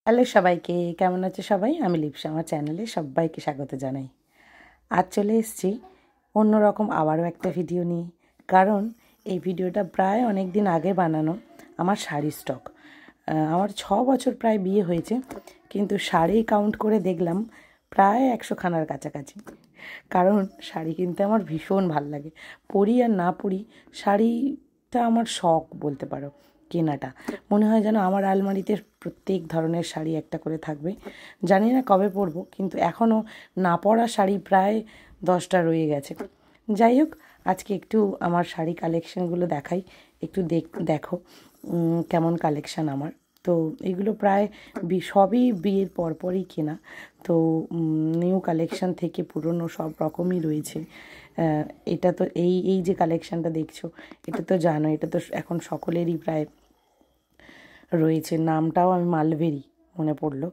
Hello সবাইকে, কেমন আছে সবাই? আমি লিপসা, আমার চ্যানেলে সবাইকে স্বাগত জানাই। আজ চলে এসেছি অন্যরকম আবারও একটা ভিডিও নিয়ে। কারণ এই ভিডিওটা প্রায় অনেক দিন আগে বানানো। আমার শাড়ি স্টক, আমার 6 বছর প্রায় বিয়ে হয়েছে, কিন্তু শাড়ি কাউন্ট করে দেখলাম প্রায় 100খানার কাছাকাছি। কারণ শাড়ি কিনতে আমার ভীষণ ভাল লাগে, পরি আর না পরি শাড়িটা আমার শখ বলতে পারো। কেনাটা মনে হয় যেন আমার আলমারিতে প্রত্যেক ধরনের শাড়ি একটা করে থাকবে। জানি না কবে পরবো, কিন্তু এখনও না পরা শাড়ি প্রায় 10টা রয়ে গেছে। যাই হোক, আজকে একটু আমার শাড়ি কালেকশানগুলো দেখাই, একটু দেখো কেমন কালেকশান আমার। তো এগুলো প্রায় সবই বিয়ের পরপরই কেনা। তো নিউ কালেকশান থেকে পুরনো সব রকমই রয়েছে। এটা তো এই যে কালেকশানটা দেখছো, এটা তো জানো, এটা তো এখন সকলেরই প্রায় রয়েছে। নামটাও আমি মালবেরি মনে পড়লো।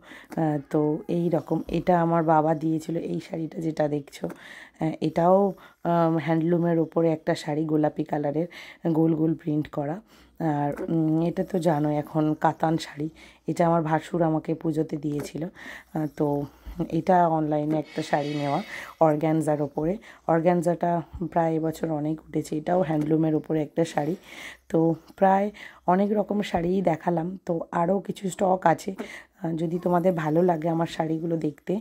তো এই রকম এটা আমার বাবা দিয়েছিল, এই শাড়িটা যেটা দেখছো এটাও হ্যান্ডলুমের ওপরে একটা শাড়ি, গোলাপি কালারের, গোল গোল প্রিন্ট করা। আর এটা তো জানো এখন কাতান শাড়ি, এটা আমার ভাসুর আমাকে পুজোতে দিয়েছিল। তো এটা অনলাইনে একটা শাড়ি নেওয়া অর্গ্যানজার ওপরে। অর্গ্যানজাটা প্রায় এবছর অনেক উঠেছে। এটাও হ্যান্ডলুমের ওপরে একটা শাড়ি। তো প্রায় অনেক রকম শাড়িই দেখালাম, তো আরও কিছু স্টক আছে। যদি তোমাদের ভালো লাগে আমার শাড়িগুলো দেখতে,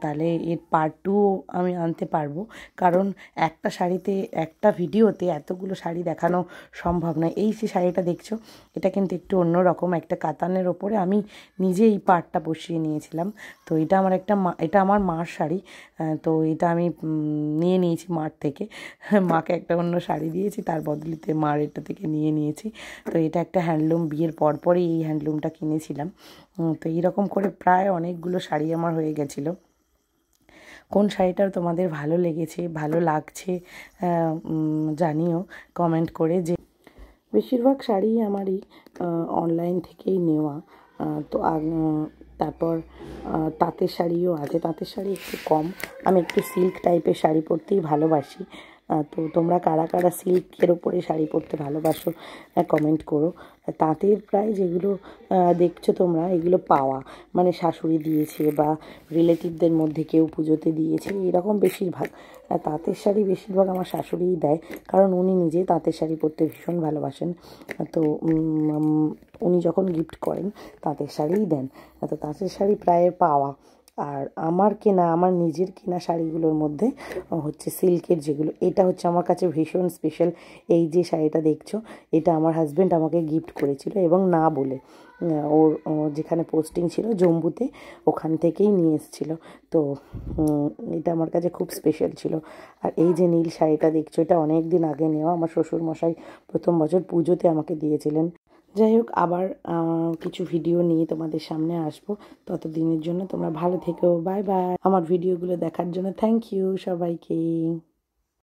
তাহলে এর পার্ট 2 আমি আনতে পারবো। কারণ একটা শাড়িতে, একটা ভিডিওতে এতগুলো শাড়ি দেখানো সম্ভব নয়। এই যে শাড়িটা দেখছো, এটা কিন্তু একটু অন্যরকম, একটা কাতানের ওপরে আমি নিজে এই পাড়টা বসিয়ে নিয়েছিলাম। তো এটা আমার এটা আমার মার শাড়ি। তো এটা আমি নিয়ে নিয়েছি মার থেকে। মাকে একটা অন্য শাড়ি দিয়েছি, তার বদলিতে মার এটা থেকে নিয়ে নিয়েছি। তো এটা একটা হ্যান্ডলুম, বিয়ের পরপরই এই হ্যান্ডলুমটা কিনেছিলাম। তো এইরকম করে প্রায় অনেকগুলো শাড়ি আমার হয়ে গেছিলো। কোন শাড়িটা তোমাদের ভালো লেগেছে, ভালো লাগছে জানিও কমেন্ট করে। যে বেশিরভাগ শাড়ি আমারই অনলাইন থেকেই নেওয়া। তো তারপর তাঁতের শাড়িও আছে। তাঁতের শাড়ি একটু কম, আমি একটু সিল্ক টাইপের শাড়ি পরতেই ভালোবাসি। তো তোমরা কারা কারা সিল্কের ওপরে শাড়ি পরতে ভালোবাসো কমেন্ট করো। তাঁতের প্রায় যেগুলো দেখছো তোমরা, এগুলো পাওয়া, মানে শাশুড়ি দিয়েছে বা রিলেটিভদের মধ্যে কেউ পুজোতে দিয়েছে, এরকম বেশিরভাগ। তাঁতের শাড়ি বেশিরভাগ আমার শাশুড়িই দেয়, কারণ উনি নিজে তাঁতের শাড়ি পরতে ভীষণ ভালোবাসেন। তো উনি যখন গিফট করেন তাঁতের শাড়িই দেন। তো তাঁতের শাড়ি প্রায় পাওয়া। আর আমার কেনা, আমার নিজের কেনা শাড়িগুলোর মধ্যে হচ্ছে সিল্কের যেগুলো, এটা হচ্ছে আমার কাছে ভীষণ স্পেশাল। এই যে শাড়িটা দেখছো, এটা আমার হাজব্যান্ড আমাকে গিফট করেছিল, এবং না বলে ওর যেখানে পোস্টিং ছিল জম্মুতে, ওখান থেকেই নিয়ে এসেছিলো। তো এটা আমার কাছে খুব স্পেশাল ছিল। আর এই যে নীল শাড়িটা দেখছো, এটা অনেক দিন আগে নেওয়া, আমার শ্বশুরমশাই প্রথম বছর পুজোতে আমাকে দিয়েছিলেন। যাই হোক, আবার কিছু ভিডিও নিয়ে তোমাদের সামনে আসবো। ততদিনের জন্য তোমরা ভালো থেকো, বাই বাই। আমার ভিডিওগুলো দেখার জন্য থ্যাংক ইউ সবাইকে।